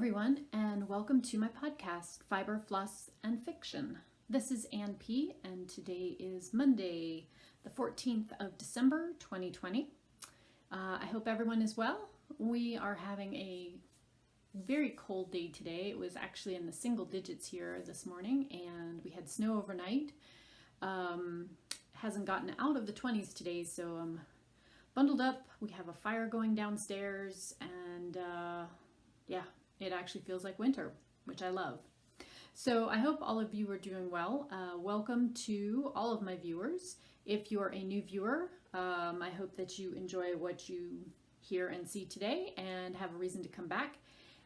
everyone, and welcome to my podcast, Fiber, Floss, and Fiction. This is Ann P., and today is Monday, the 14th of December, 2020. I hope everyone is well. We are having a very cold day today. It was actually in the single digits here this morning, and we had snow overnight. Hasn't gotten out of the 20s today, so I'm bundled up. We have a fire going downstairs, and yeah, it actually feels like winter, which I love. So I hope all of you are doing well. Welcome to all of my viewers. If you're a new viewer, I hope that you enjoy what you hear and see today and have a reason to come back.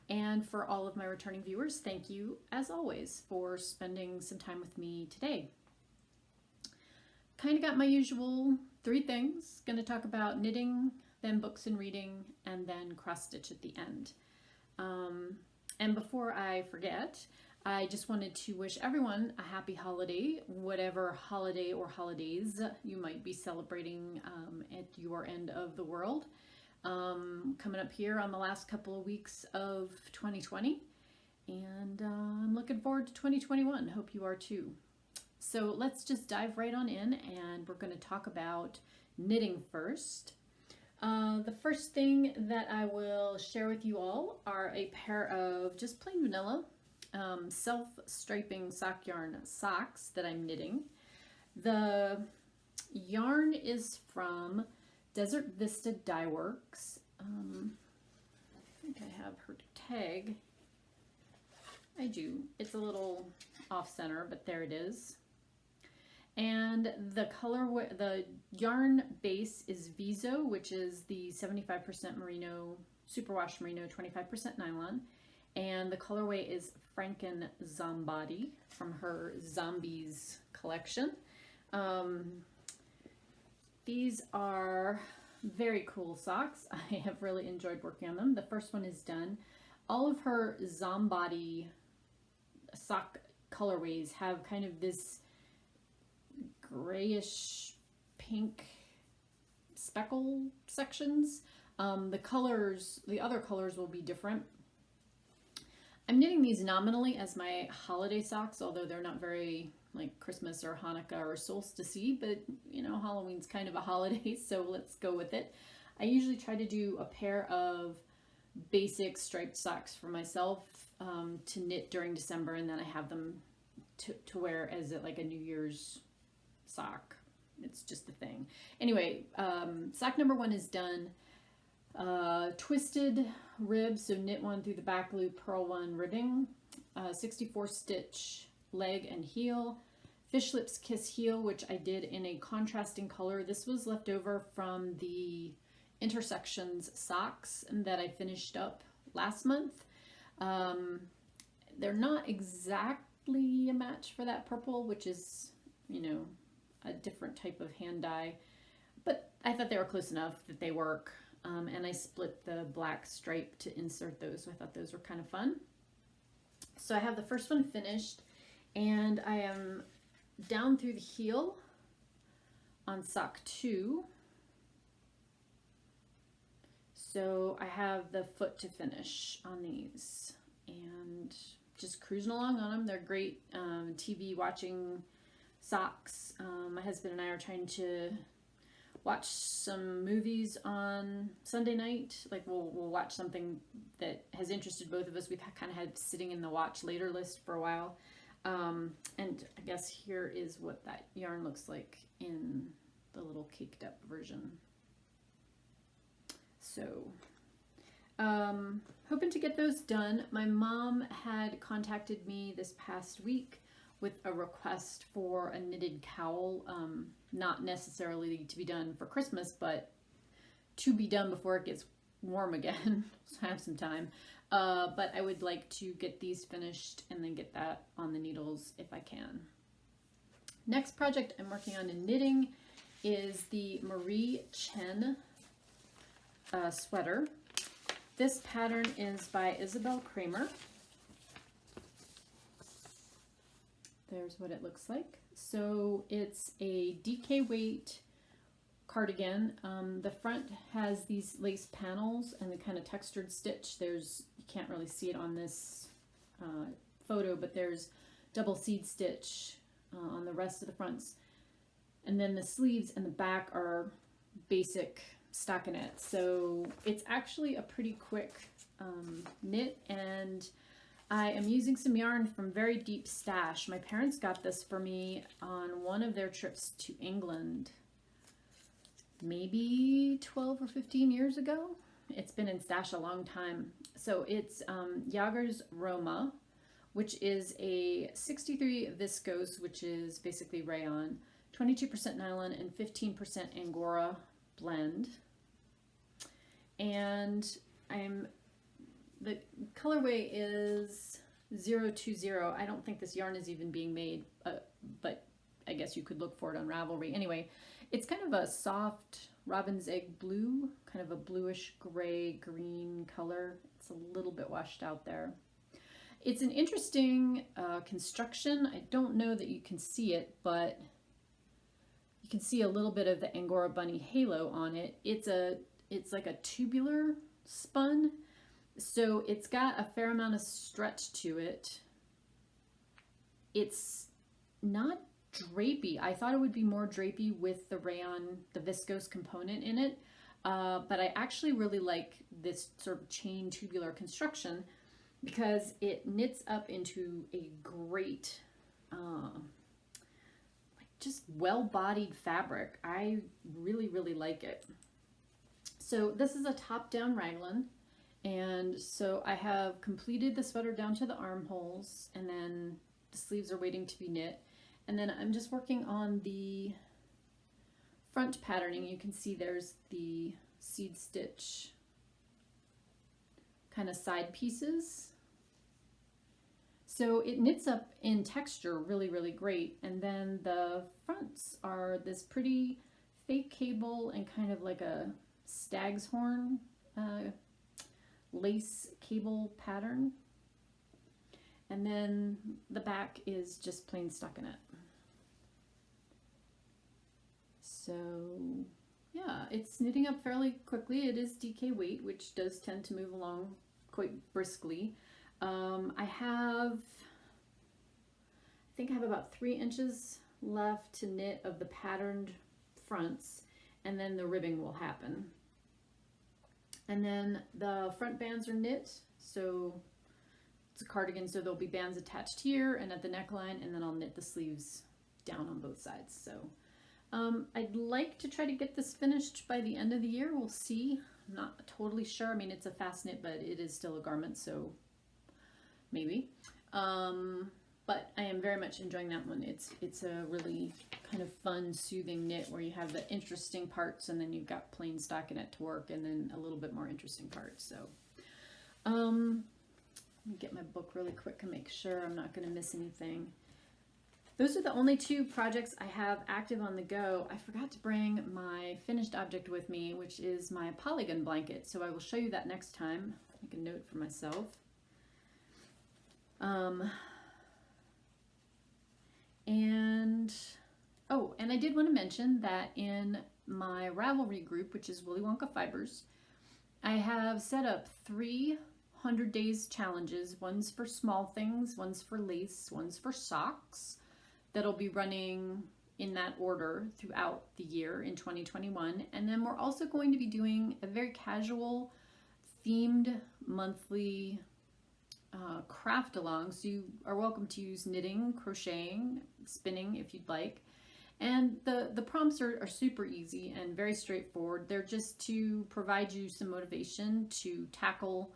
And for all of my returning viewers, thank you, as always, for spending some time with me today. Kind of got my usual three things. Going to talk about knitting, then books and reading, and then cross stitch at the end. And before I forget, I just wanted to wish everyone a happy holiday, whatever holiday or holidays you might be celebrating at your end of the world. Coming up here on the last couple of weeks of 2020, and I'm looking forward to 2021. Hope you are too. So let's just dive right on in, and we're going to talk about knitting first. The first thing that I will share with you all are a pair of just plain vanilla self-striping sock yarn socks that I'm knitting. The yarn is from Desert Vista Dye Works. I think I have her tag. I do. It's a little off center, but there it is. And the yarn base is Viso, which is the 75% merino, superwash merino, 25% nylon. And the colorway is Franken Zombody from her Zombies collection. These are very cool socks. I have really enjoyed working on them. The first one is done. All of her Zombody sock colorways have kind of this grayish pink speckle sections. The other colors will be different. I'm knitting these nominally as my holiday socks, although they're not very like Christmas or Hanukkah or solstice-y, but you know, Halloween's kind of a holiday, so let's go with it. I usually try to do a pair of basic striped socks for myself to knit during December, and then I have them to wear as like a New Year's sock. It's just a thing. Anyway, sock number 1 is done. Twisted ribs, so knit 1 through the back loop, purl 1 ribbing, 64 stitch leg and heel, fish lips kiss heel, which I did in a contrasting color. This was left over from the intersections socks that I finished up last month. They're not exactly a match for that purple, which is, you know, a different type of hand dye, but I thought they were close enough that they work. And I split the black stripe to insert those, so I thought those were kind of fun. So I have the first one finished, and I am down through the heel on sock 2. So I have the foot to finish on these, and just cruising along on them. They're great TV watching socks. My husband and I are trying to watch some movies on Sunday night. Like we'll watch something that has interested both of us. We've kind of had sitting in the watch later list for a while. And I guess here is what that yarn looks like in the little caked up version. So hoping to get those done. My mom had contacted me this past week with a request for a knitted cowl, not necessarily to be done for Christmas, but to be done before it gets warm again, so I have some time. But I would like to get these finished and then get that on the needles if I can. Next project I'm working on in knitting is the Marie Chen sweater. This pattern is by Isabel Kramer. There's what it looks like. So it's a DK weight cardigan. The front has these lace panels and the kind of textured stitch. There's can't really see it on this photo, but there's double seed stitch on the rest of the fronts. And then the sleeves and the back are basic stockinette. So it's actually a pretty quick knit, and I am using some yarn from Very Deep Stash. My parents got this for me on one of their trips to England, maybe 12 or 15 years ago. It's been in stash a long time. So it's Jager's Roma, which is a 63 viscose, which is basically rayon, 22% nylon and 15% Angora blend. And the colorway is 020. I don't think this yarn is even being made, but I guess you could look for it on Ravelry. Anyway, it's kind of a soft robin's egg blue, kind of a bluish gray green color. It's a little bit washed out there. It's an interesting construction. I don't know that you can see it, but you can see a little bit of the Angora bunny halo on it. It's like a tubular spun, so it's got a fair amount of stretch to it. It's not drapey. I thought it would be more drapey with the rayon, the viscose component in it, but I actually really like this sort of chain tubular construction because it knits up into a great, like just well-bodied fabric. I really, really like it. So this is a top-down raglan, and so I have completed the sweater down to the armholes, and then the sleeves are waiting to be knit. And then I'm just working on the front patterning. You can see there's the seed stitch kind of side pieces. So it knits up in texture really, really great. And then the fronts are this pretty fake cable and kind of like a stag's horn lace cable pattern. And then the back is just plain stockinette. So yeah, it's knitting up fairly quickly. It is DK weight, which does tend to move along quite briskly. I think I have about 3 inches left to knit of the patterned fronts, and then the ribbing will happen. And then the front bands are knit, so it's a cardigan, so there'll be bands attached here and at the neckline, and then I'll knit the sleeves down on both sides. So I'd like to try to get this finished by the end of the year. We'll see. I'm not totally sure. I mean, it's a fast knit, but it is still a garment, so maybe. But I am very much enjoying that one. It's a really kind of fun, soothing knit where you have the interesting parts and then you've got plain stockinette to work and then a little bit more interesting parts. So let me get my book really quick and make sure I'm not going to miss anything. Those are the only 2 projects I have active on the go. I forgot to bring my finished object with me, which is my polygon blanket. So I will show you that next time. Make a note for myself. And I did want to mention that in my Ravelry group, which is Willy Wonka Fibers, I have set up 3 100 days challenges. One's for small things, one's for lace, one's for socks, that'll be running in that order throughout the year in 2021. And then we're also going to be doing a very casual themed monthly craft along. So you are welcome to use knitting, crocheting, spinning if you'd like. And the prompts are super easy and very straightforward. They're just to provide you some motivation to tackle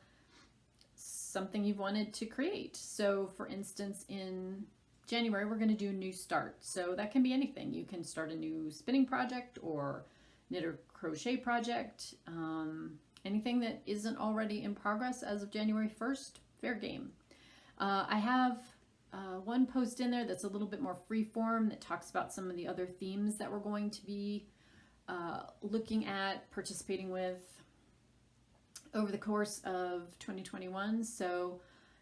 something you've wanted to create. So for instance, in January, we're going to do a new start. So that can be anything. You can start a new spinning project or knit or crochet project. Anything that isn't already in progress as of January 1st, fair game. I have one post in there that's a little bit more freeform that talks about some of the other themes that we're going to be looking at, participating with over the course of 2021. So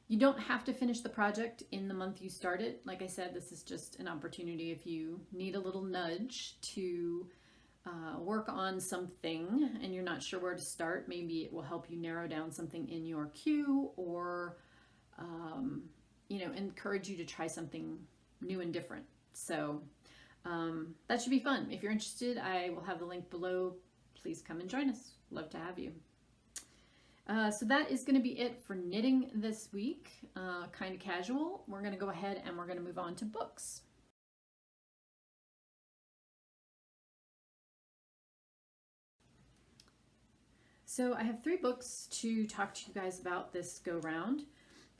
you don't have to finish the project in the month you start it. Like I said, this is just an opportunity if you need a little nudge to work on something and you're not sure where to start, maybe it will help you narrow down something in your queue, or encourage you to try something new and different. So that should be fun. If you're interested, I will have the link below. Please come and join us. Love to have you. So that is going to be it for knitting this week. Kind of casual. We're going to go ahead and we're going to move on to books. So I have 3 books to talk to you guys about this go round.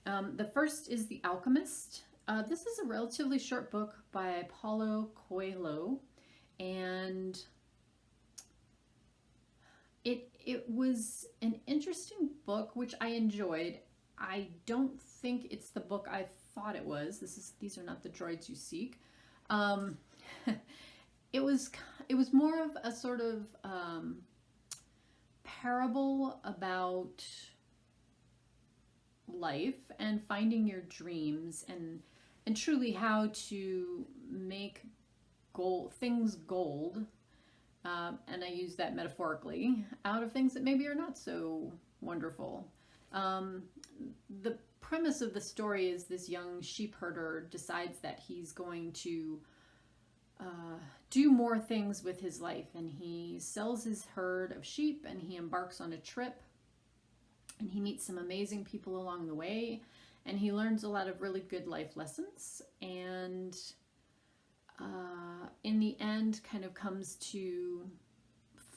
The first is The Alchemist. This is a relatively short book by Paulo Coelho, and it was an interesting book, which I enjoyed. I don't think it's the book I thought it was. These are not the droids you seek. It was more of a sort of parable about life and finding your dreams, and truly how to make things gold, and I use that metaphorically, out of things that maybe are not so wonderful. The premise of the story is this young sheep herder decides that he's going to do more things with his life, and he sells his herd of sheep and he embarks on a trip, and he meets some amazing people along the way, and he learns a lot of really good life lessons, and in the end kind of comes to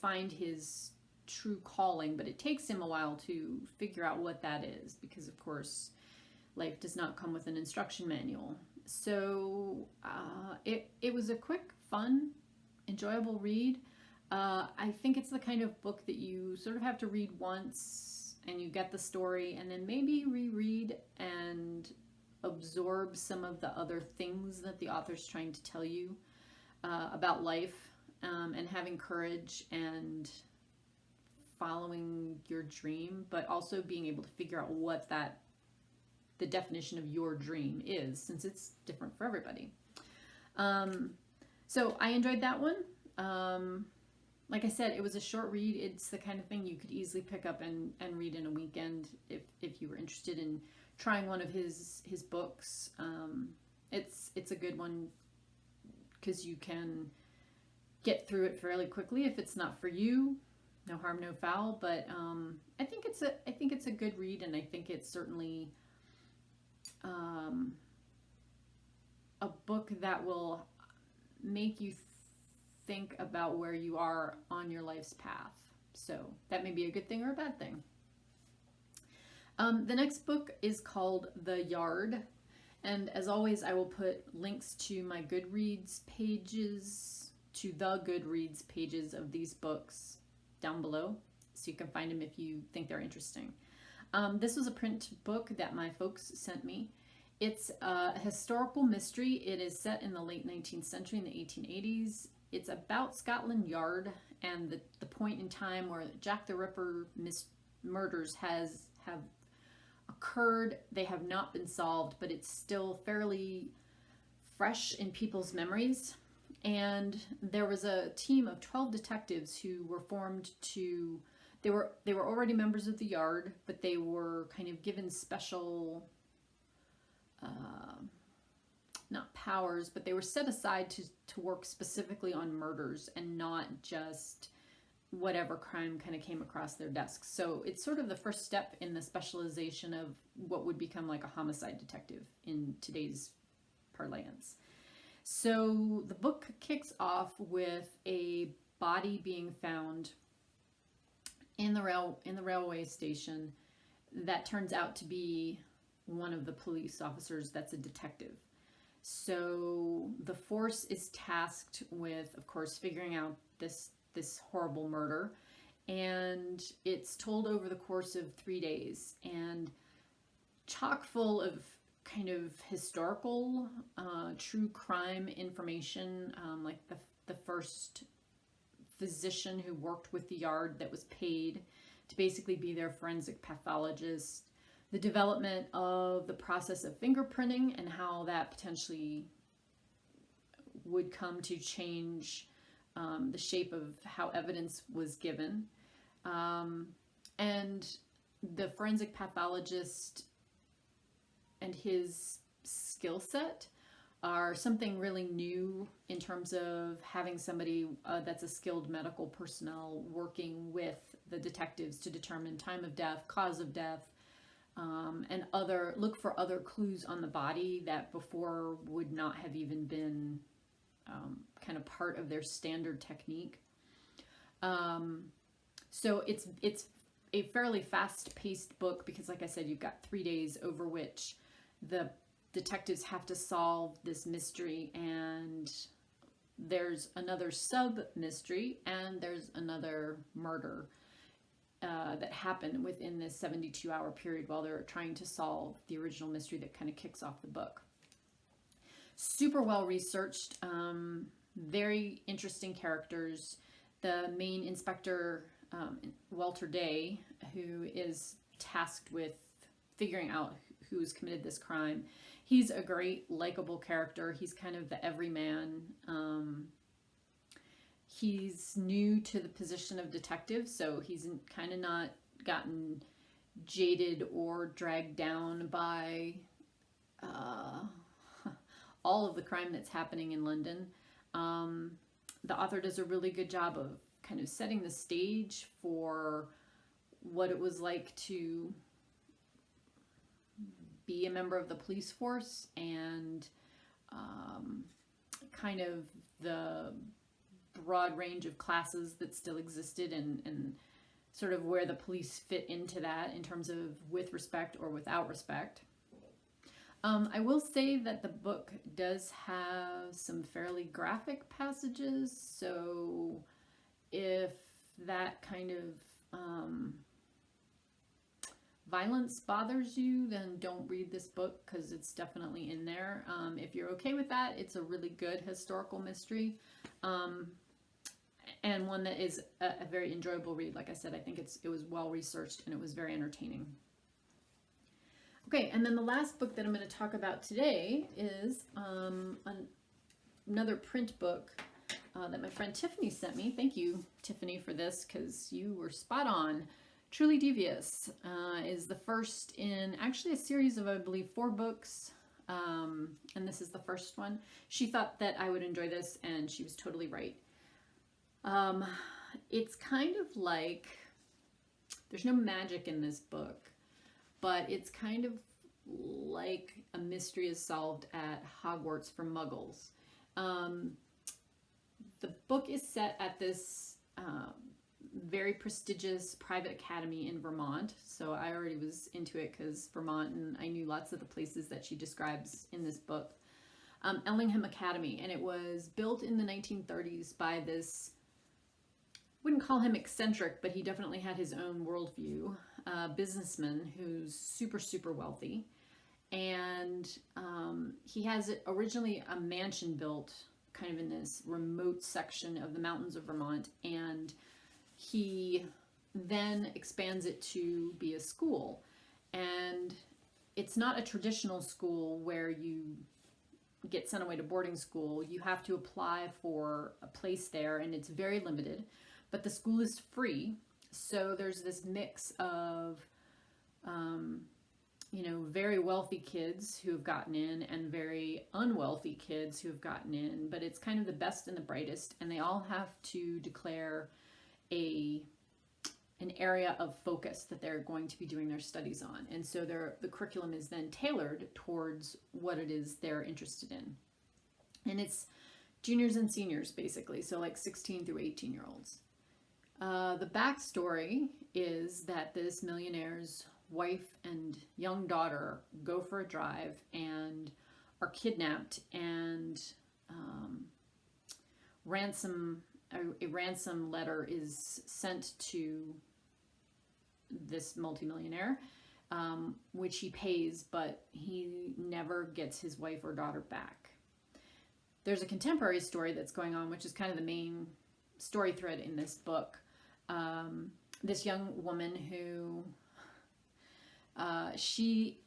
find his true calling. But it takes him a while to figure out what that is, because of course life does not come with an instruction manual. So it was a quick, fun, enjoyable read. I think it's the kind of book that you sort of have to read once and you get the story, and then maybe reread and absorb some of the other things that the author's trying to tell you about life, and having courage and following your dream, but also being able to figure out what the definition of your dream is, since it's different for everybody. So I enjoyed that one. Like I said, it was a short read. It's the kind of thing you could easily pick up and read in a weekend if you were interested in trying one of his books. It's a good one because you can get through it fairly quickly. If it's not for you, no harm, no foul. But I think it's a good read, and I think it's certainly a book that will make you think about where you are on your life's path. So that may be a good thing or a bad thing. The next book is called The Yard, and as always, I will put links to my Goodreads pages, to the Goodreads pages of these books down below, so you can find them if you think they're interesting. This was a print book that my folks sent me. It's a historical mystery. It is set in the late 19th century, in the 1880s. It's about Scotland Yard and the point in time where Jack the Ripper murders have occurred. They have not been solved, but it's still fairly fresh in people's memories. And there was a team of 12 detectives who were formed to, they were already members of the Yard, but they were kind of given special, not powers, but they were set aside to work specifically on murders and not just whatever crime kind of came across their desks. So it's sort of the first step in the specialization of what would become like a homicide detective in today's parlance. So the book kicks off with a body being found in the railway station that turns out to be one of the police officers that's a detective. So the force is tasked with, of course, figuring out this horrible murder, and it's told over the course of 3 days, and chock full of kind of historical, true crime information, like the first physician who worked with the Yard that was paid to basically be their forensic pathologist, the development of the process of fingerprinting and how that potentially would come to change the shape of how evidence was given. And the forensic pathologist and his skill set are something really new in terms of having somebody that's a skilled medical personnel working with the detectives to determine time of death, cause of death, and look for other clues on the body that before would not have even been kind of part of their standard technique. So it's a fairly fast-paced book because, like I said, you've got 3 days over which the detectives have to solve this mystery, and there's another sub-mystery, and there's another murder that happened within this 72-hour period while they're trying to solve the original mystery that kind of kicks off the book. Super well researched, very interesting characters. The main inspector, Walter Day, who is tasked with figuring out who's committed this crime, he's a great, likable character. He's kind of the everyman. He's new to the position of detective, so he's kind of not gotten jaded or dragged down by all of the crime that's happening in London. The author does a really good job of kind of setting the stage for what it was like to be a member of the police force, and kind of the broad range of classes that still existed, and sort of where the police fit into that in terms of with respect or without respect. I will say that the book does have some fairly graphic passages, so if that kind of violence bothers you, then don't read this book because it's definitely in there. If you're okay with that, it's a really good historical mystery, and one that is a very enjoyable read. Like I said, I think it was well researched and it was very entertaining. Okay, and then the last book that I'm going to talk about today is another print book that my friend Tiffany sent me. Thank you, Tiffany, for this, because you were spot on. Truly Devious is the first in actually a series of, I believe, 4 books, and this is the first one. She thought that I would enjoy this, and she was totally right. It's kind of like, there's no magic in this book, but it's kind of like a mystery is solved at Hogwarts for Muggles. The book is set at this very prestigious private academy in Vermont. So I already was into it because Vermont, and I knew lots of the places that she describes in this book. Ellingham Academy, and it was built in the 1930s by this, wouldn't call him eccentric, but he definitely had his own worldview, businessman who's super, super wealthy. And he has originally a mansion built kind of in this remote section of the mountains of Vermont, and he then expands it to be a school. And it's not a traditional school where you get sent away to boarding school. You have to apply for a place there, and it's very limited, but the school is free. So there's this mix of very wealthy kids who have gotten in and very unwealthy kids who have gotten in, but it's kind of the best and the brightest, and they all have to declare an area of focus that they're going to be doing their studies on. And so the curriculum is then tailored towards what it is they're interested in. And it's juniors and seniors, basically, so like 16 through 18-year-olds. The backstory is that this millionaire's wife and young daughter go for a drive and are kidnapped, and a ransom letter is sent to this multimillionaire, which he pays, but he never gets his wife or daughter back. There's a contemporary story that's going on, which is kind of the main story thread in this book. This young woman who she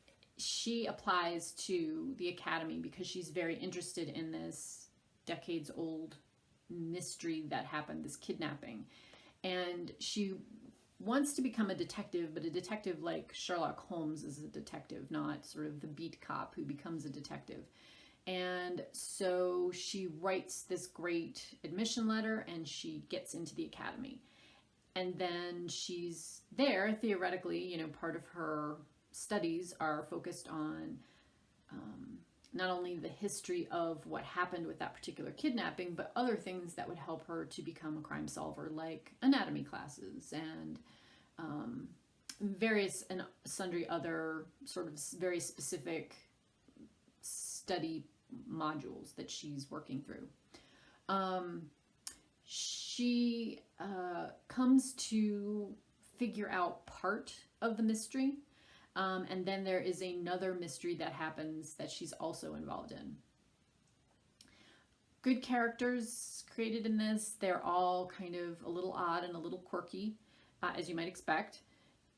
applies to the academy because she's very interested in this decades-old mystery that happened, this kidnapping. And she wants to become a detective, but a detective like Sherlock Holmes is a detective, not sort of the beat cop who becomes a detective. And so she writes this great admission letter and she gets into the academy. And then she's there, theoretically, you know, part of her studies are focused on not only the history of what happened with that particular kidnapping, but other things that would help her to become a crime solver, like anatomy classes and various and sundry other sort of very specific study modules that she's working through. She comes to figure out part of the mystery, and then there is another mystery that happens that she's also involved in. Good characters created in this. They're all kind of a little odd and a little quirky, as you might expect.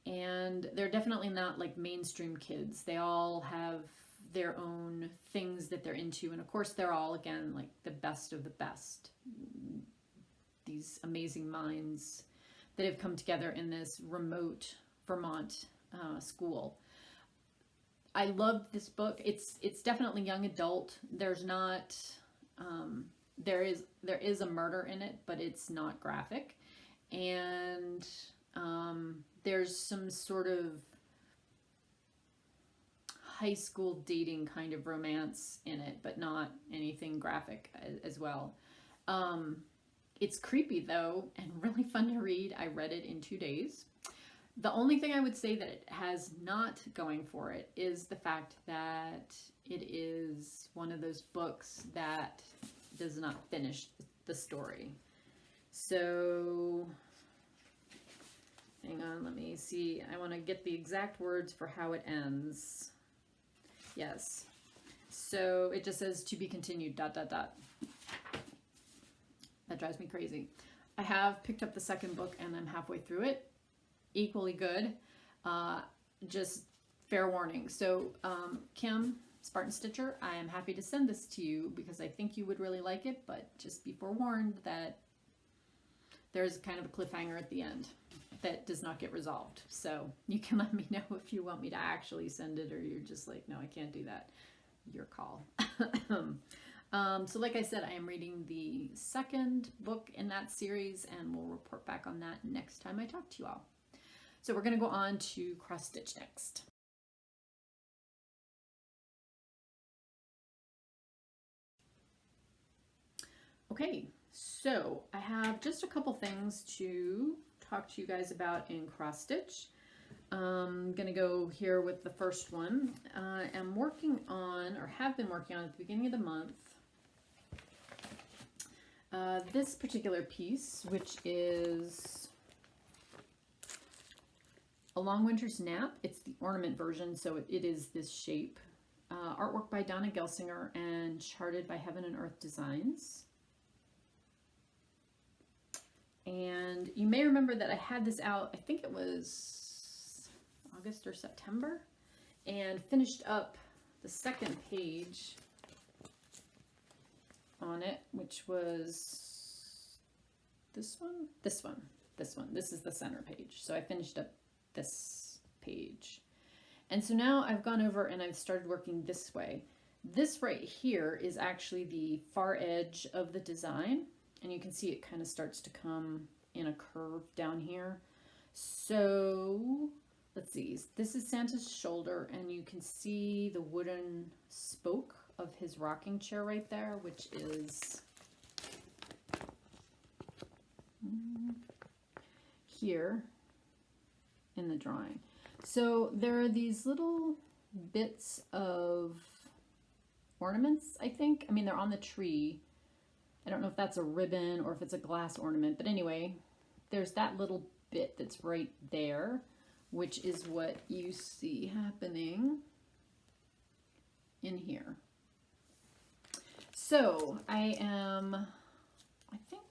And they're definitely not like mainstream kids. They all have their own things that they're into. And of course, they're all, again, like the best of the best. These amazing minds that have come together in this remote Vermont school. I love this book. It's definitely young adult. There's not, there is a murder in it, but it's not graphic. And there's some sort of high school dating kind of romance in it, but not anything graphic as well. It's creepy though, and really fun to read. I read it in 2 days. The only thing I would say that it has not going for it is the fact that it is one of those books that does not finish the story. So, hang on, let me see. I want to get the exact words for how it ends. Yes. So it just says to be continued, ... That drives me crazy. I have picked up the second book and I'm halfway through it. Equally good. Just fair warning. So Kim, Spartan Stitcher, I am happy to send this to you because I think you would really like it, but just be forewarned that there's kind of a cliffhanger at the end that does not get resolved. So you can let me know if you want me to actually send it or you're just like, no, I can't do that. Your call. So like I said, I am reading the second book in that series and we'll report back on that next time I talk to you all. So we're going to go on to cross stitch next. Okay, so I have just a couple things to talk to you guys about in cross stitch. I'm going to go here with the first one. I'm working on, or have been working on at the beginning of the month, this particular piece, which is A Long Winter's Nap. It's the ornament version, so it is this shape. Artwork by Donna Gelsinger and charted by Heaven and Earth Designs. And you may remember that I had this out, I think it was August or September, and finished up the second page on it, which was this one. This is the center page. So I finished up this page. And so now I've gone over and I've started working this way. This right here is actually the far edge of the design. And you can see it kind of starts to come in a curve down here. So let's see, this is Santa's shoulder and you can see the wooden spoke of his rocking chair right there, which is here in the drawing. So there are these little bits of ornaments, I think. I mean, they're on the tree. I don't know if that's a ribbon or if it's a glass ornament, but anyway, there's that little bit that's right there, which is what you see happening in here. So I am, I think,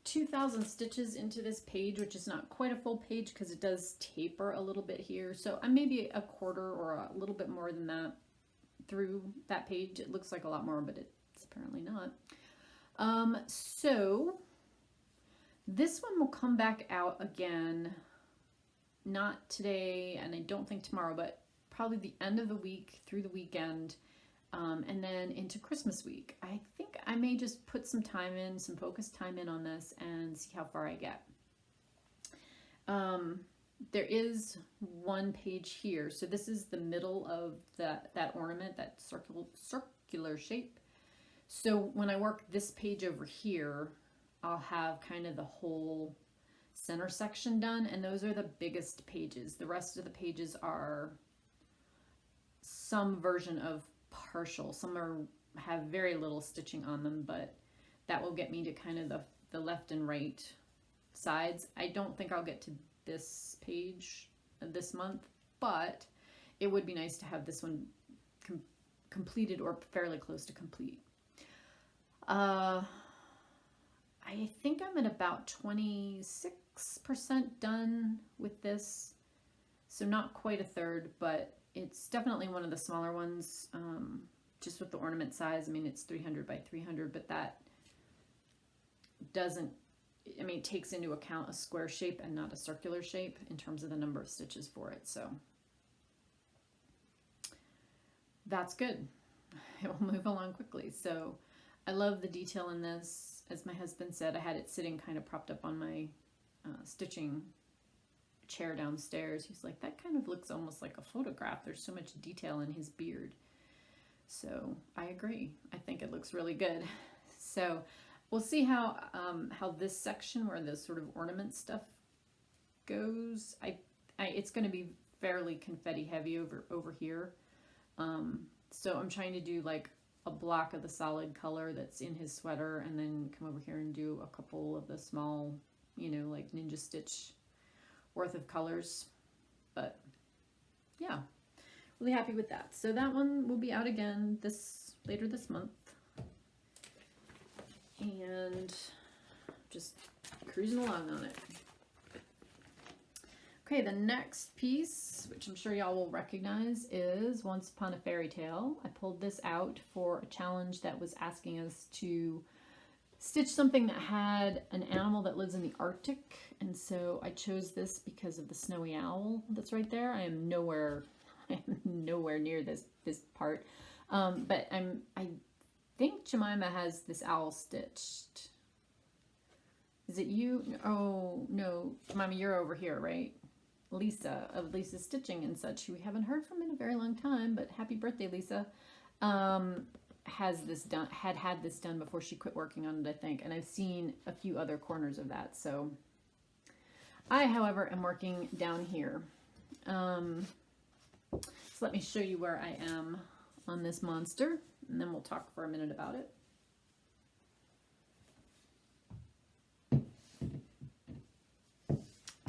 2,000 stitches into this page, which is not quite a full page because it does taper a little bit here. So I'm maybe a quarter or a little bit more than that through that page. It looks like a lot more, but it's apparently not. So this one will come back out again, not today, and I don't think tomorrow, but probably the end of the week through the weekend, and then into Christmas week. I think I may just put some time in, some focused time in on this and see how far I get. There is one page here. So this is the middle of that ornament, that circular shape. So when I work this page over here, I'll have kind of the whole center section done, and those are the biggest pages. The rest of the pages are some version of partial. Some have very little stitching on them, but that will get me to kind of the left and right sides. I don't think I'll get to this page this month, but it would be nice to have this one completed or fairly close to complete. I think I'm at about 26% done with this, so not quite a third, but it's definitely one of the smaller ones, just with the ornament size. I mean, it's 300 by 300, but that doesn't, I mean, it takes into account a square shape and not a circular shape in terms of the number of stitches for it. So that's good. It will move along quickly. So I love the detail in this. As my husband said, I had it sitting kind of propped up on my stitching chair downstairs. He's like, that kind of looks almost like a photograph. There's so much detail in his beard. So I agree. I think it looks really good. So we'll see how this section where the sort of ornament stuff goes. It's going to be fairly confetti heavy over here. So I'm trying to do like a block of the solid color that's in his sweater, and then come over here and do a couple of the small, you know, like ninja stitch worth of colors. But yeah, really happy with that. So that one will be out again later this month. And just cruising along on it. Okay, the next piece, which I'm sure y'all will recognize, is Once Upon a Fairy Tale. I pulled this out for a challenge that was asking us to stitch something that had an animal that lives in the Arctic, and so I chose this because of the snowy owl that's right there. I am nowhere near this part, but I think Jemima has this owl stitched. Is it you? Oh no, Jemima, you're over here, right? Lisa of Lisa Stitching and such, who we haven't heard from in a very long time, but happy birthday, Lisa. Has this done, had this done before she quit working on it, I think, and I've seen a few other corners of that. So I, however, am working down here. So let me show you where I am on this monster, and then we'll talk for a minute about it.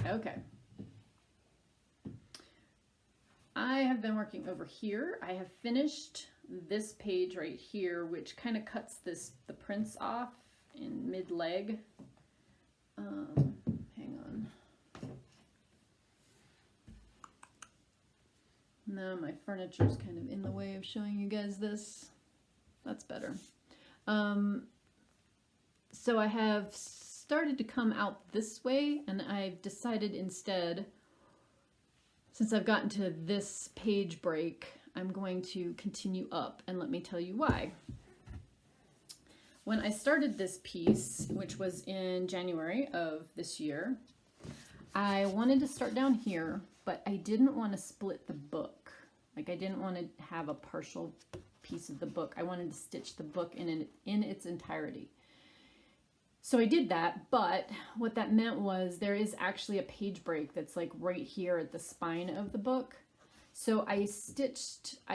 Okay. I have been working over here. I have finished this page right here, which kind of cuts the prints off in mid-leg. Hang on. No, my furniture's kind of in the way of showing you guys this. That's better. So I have started to come out this way, and I've decided instead, since I've gotten to this page break, I'm going to continue up, and let me tell you why. When I started this piece, which was in January of this year, I wanted to start down here, but I didn't want to split the book. Like, I didn't want to have a partial piece of the book. I wanted to stitch the book in its entirety. So I did that, but what that meant was there is actually a page break that's like right here at the spine of the book. So I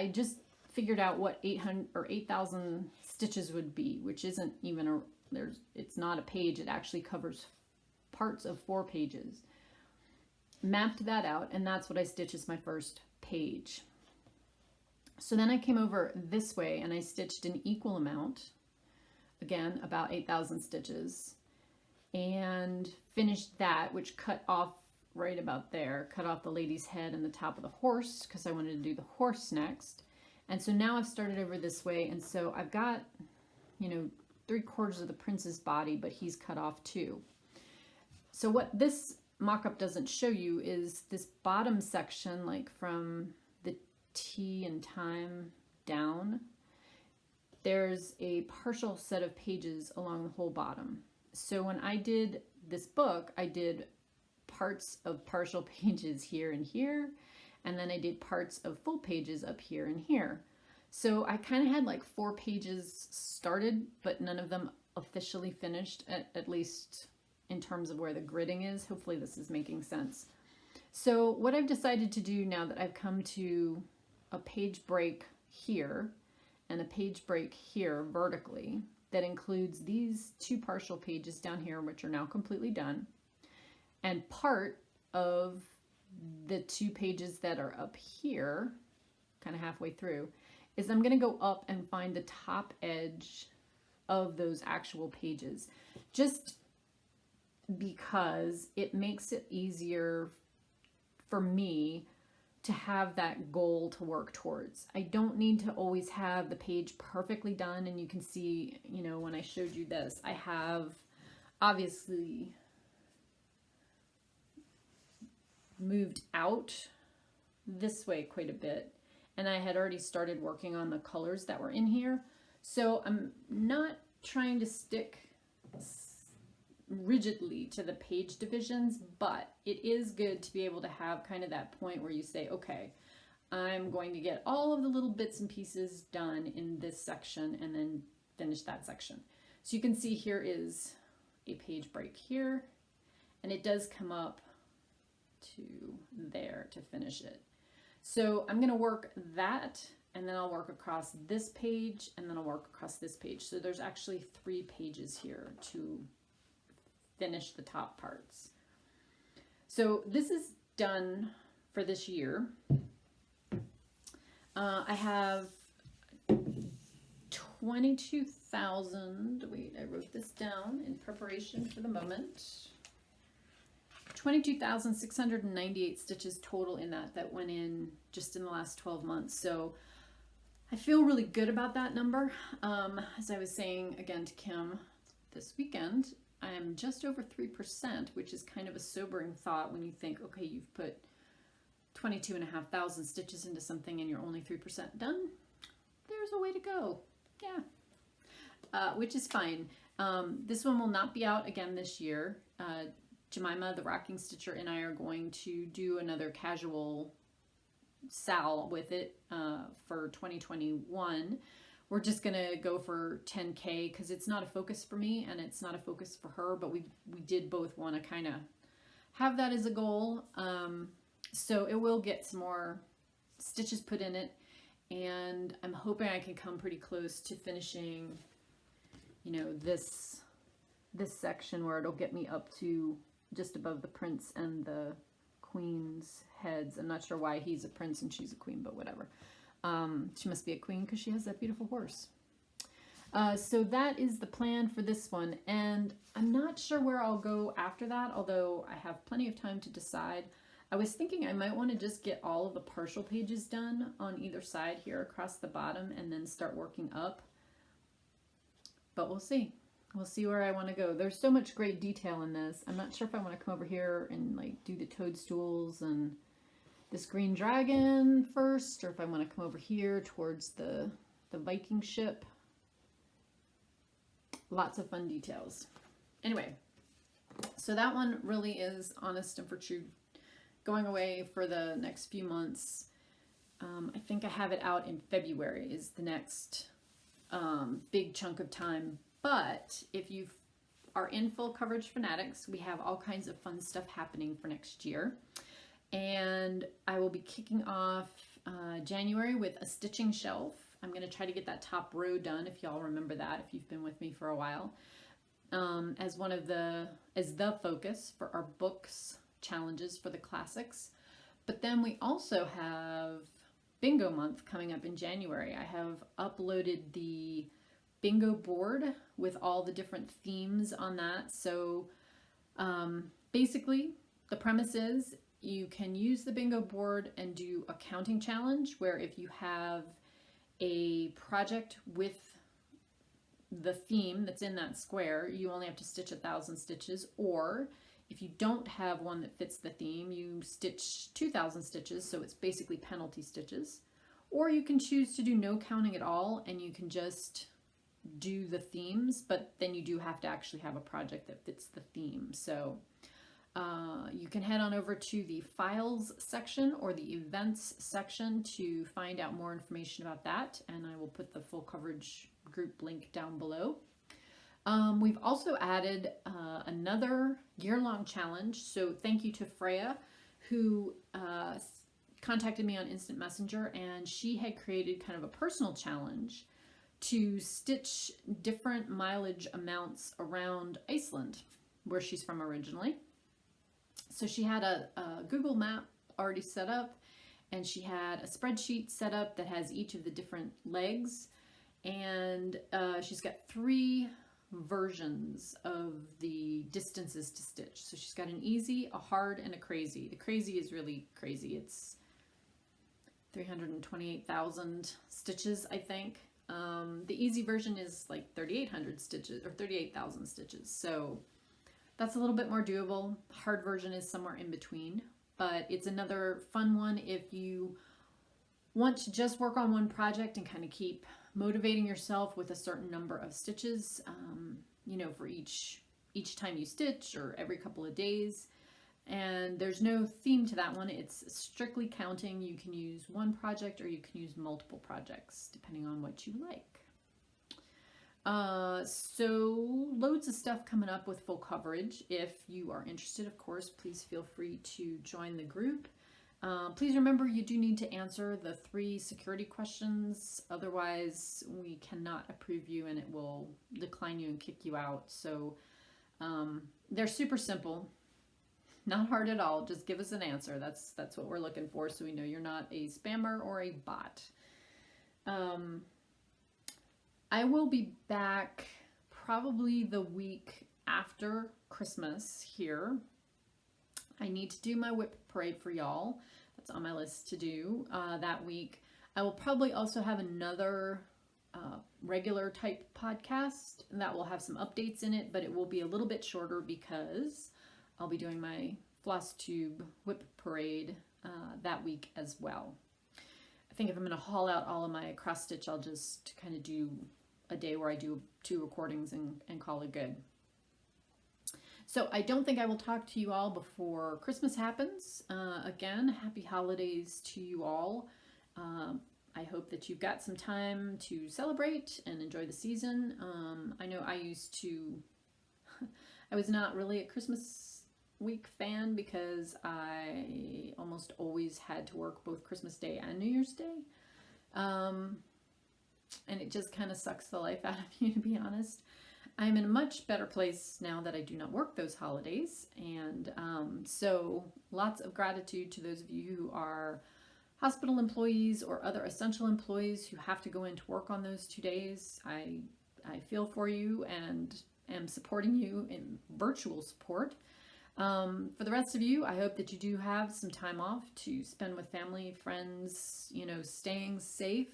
just figured out what 800 or 8,000 stitches would be, which isn't even it's not a page. It actually covers parts of 4 pages. Mapped that out, and that's what I stitched as my first page. So then I came over this way and I stitched an equal amount, again, about 8,000 stitches, and finished that, which cut off right about there, cut off the lady's head and the top of the horse, because I wanted to do the horse next. And so now I've started over this way, and so I've got, you know, 3/4 of the prince's body, but he's cut off too. So what this mock-up doesn't show you is this bottom section, like from the T and time down, there's a partial set of pages along the whole bottom. So when I did this book, I did parts of partial pages here and here, and then I did parts of full pages up here and here. So I kind of had like 4 pages started, but none of them officially finished, at least in terms of where the gridding is. Hopefully this is making sense. So what I've decided to do now that I've come to a page break here and a page break here vertically, that includes these 2 partial pages down here, which are now completely done, and part of the 2 pages that are up here, kind of halfway through, is I'm going to go up and find the top edge of those actual pages, just because it makes it easier for me to have that goal to work towards. I don't need to always have the page perfectly done, and you can see, you know, when I showed you this, I have obviously moved out this way quite a bit, and I had already started working on the colors that were in here. So I'm not trying to stick rigidly to the page divisions, but it is good to be able to have kind of that point where you say, okay, I'm going to get all of the little bits and pieces done in this section and then finish that section. So you can see here is a page break here, and it does come up to there to finish it. So I'm going to work that, and then I'll work across this page, and then I'll work across this page. So there's actually 3 pages here to finish the top parts. So this is done for this year. I have 22,000, wait, I wrote this down in preparation for the moment. 22,698 stitches total in that went in just in the last 12 months. So I feel really good about that number. As I was saying again to Kim this weekend, I am just over 3%, which is kind of a sobering thought when you think, okay, you've put 22,500 stitches into something and you're only 3% done. There's a way to go. Yeah, which is fine. This one will not be out again this year. Jemima, the rocking stitcher, and I are going to do another casual sal with it for 2021. We're just gonna go for 10K because it's not a focus for me and it's not a focus for her, but we did both want to kind of have that as a goal. So it will get some more stitches put in it, and I'm hoping I can come pretty close to finishing, you know, this section where it'll get me up to just above the prince and the queen's heads. I'm not sure why he's a prince and she's a queen, but whatever. She must be a queen because she has that beautiful horse. So that is the plan for this one, and I'm not sure where I'll go after that, although I have plenty of time to decide. I was thinking I might want to just get all of the partial pages done on either side here across the bottom and then start working up, but we'll see. We'll see where I want to go. There's so much great detail in this. I'm not sure if I want to come over here and like do the toadstools and this green dragon first, or if I want to come over here towards the Viking ship. Lots of fun details. Anyway, so that one really is honest and for true. Going away for the next few months. I think I have it out in February is the next big chunk of time. But if you are in Full Coverage Fanatics, we have all kinds of fun stuff happening for next year. And I will be kicking off January with a stitching shelf. I'm going to try to get that top row done, if y'all remember that, if you've been with me for a while, as the focus for our books challenges for the classics. But then we also have bingo month coming up in January. I have uploaded the bingo board with all the different themes on that. So basically the premise is you can use the bingo board and do a counting challenge where if you have a project with the theme that's in that square, you only have to stitch 1,000 stitches, or if you don't have one that fits the theme, you stitch 2,000 stitches, so it's basically penalty stitches. Or you can choose to do no counting at all, and you can just do the themes, but then you do have to actually have a project that fits the theme. So you can head on over to the files section or the events section to find out more information about that, and I will put the full coverage group link down below. We've also added another year-long challenge, so thank you to Freya, who contacted me on Instant Messenger, and she had created kind of a personal challenge to stitch different mileage amounts around Iceland, where she's from originally. So she had a Google map already set up, and she had a spreadsheet set up that has each of the different legs, and she's got 3 versions of the distances to stitch. So she's got an easy, a hard, and a crazy. The crazy is really crazy. It's 328,000 stitches, I think. The easy version is like 3,800 stitches or 38,000 stitches. So that's a little bit more doable. Hard version is somewhere in between, but it's another fun one if you want to just work on one project and kind of keep motivating yourself with a certain number of stitches, you know, for each time you stitch or every couple of days. And there's no theme to that one. It's strictly counting. You can use one project or you can use multiple projects depending on what you like. So loads of stuff coming up with full coverage. If you are interested, of course, please feel free to join the group. Please remember you do need to answer the 3 security questions. Otherwise, we cannot approve you and it will decline you and kick you out. So they're super simple. Not hard at all. Just give us an answer. That's what we're looking for, so we know you're not a spammer or a bot. I will be back probably the week after Christmas here. I need to do my whip parade for y'all. That's on my list to do that week. I will probably also have another regular type podcast that will have some updates in it, but it will be a little bit shorter because I'll be doing my Floss Tube whip parade that week as well. I think if I'm going to haul out all of my cross stitch, I'll just kind of do a day where I do 2 recordings and call it good. So I don't think I will talk to you all before Christmas happens. Again, happy holidays to you all. I hope that you've got some time to celebrate and enjoy the season. I know I used to, I was not really a Christmas week fan because I almost always had to work both Christmas Day and New Year's Day. And it just kind of sucks the life out of you, to be honest. I'm in a much better place now that I do not work those holidays. And so lots of gratitude to those of you who are hospital employees or other essential employees who have to go into work on those 2 days. I feel for you and am supporting you in virtual support. For the rest of you, I hope that you do have some time off to spend with family, friends, you know, staying safe,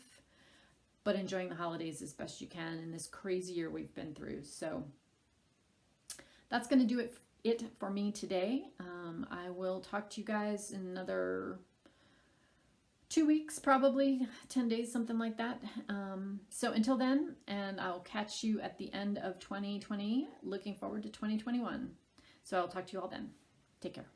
but enjoying the holidays as best you can in this crazy year we've been through. So that's going to do it for me today. I will talk to you guys in another 2 weeks, probably 10 days, something like that. So until then, and I'll catch you at the end of 2020. Looking forward to 2021. So I'll talk to you all then. Take care.